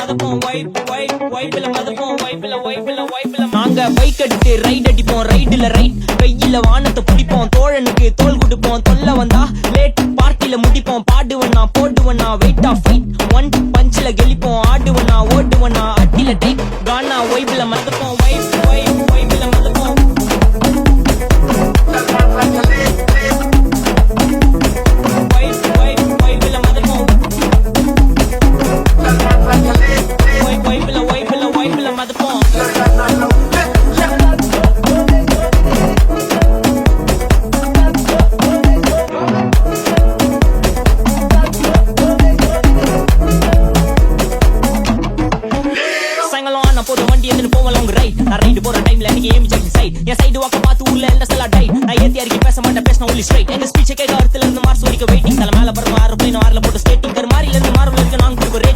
மதப்போம் வைப்ல மதப்போம் வைப்ல நாங்க பைக் எடுத்து ரைட் அடிப்போம் ரைடுல ரைட் வெயில வானத்தை பிடிப்போம் தோழனுக்கு தோல் கொடுப்போம் தொல்ல வந்தா லேட் பார்ட்டில முடிப்போம் பாடுவனா போடுவனா வெயிட் ஆஃப் ஃபைட் ஒன் பஞ்சில கெளிப்போம் ஆடுவனா ஓடுவனா அட்டில டைட் கானா வைப்ல மதப்போம் வைப்ல மதப்போம் நான் ரைடு போற டைம்ல எனக்கு ஏமி ஜாக்கி சைட் என் சைடு வாக்க பார்த்து ஊர்ல எல்ல செல்லா டை நான் ஏத்தி அறிக்கை பேச மாட்டேன் பேசின ஒன்லி ஸ்ட்ரைட் எங்க ஸ்பீச் கேட்க இடத்துல இருந்து மார்ஸ் வரைக்கும் வெயிட்டிங் தலை மேல பறக்கும் 6 பிளேன் 6ல போட்டு ஸ்கேட்டிங் கருமாரில இருந்து மார்வல் இருக்கு நாங்க ரேட்டிங்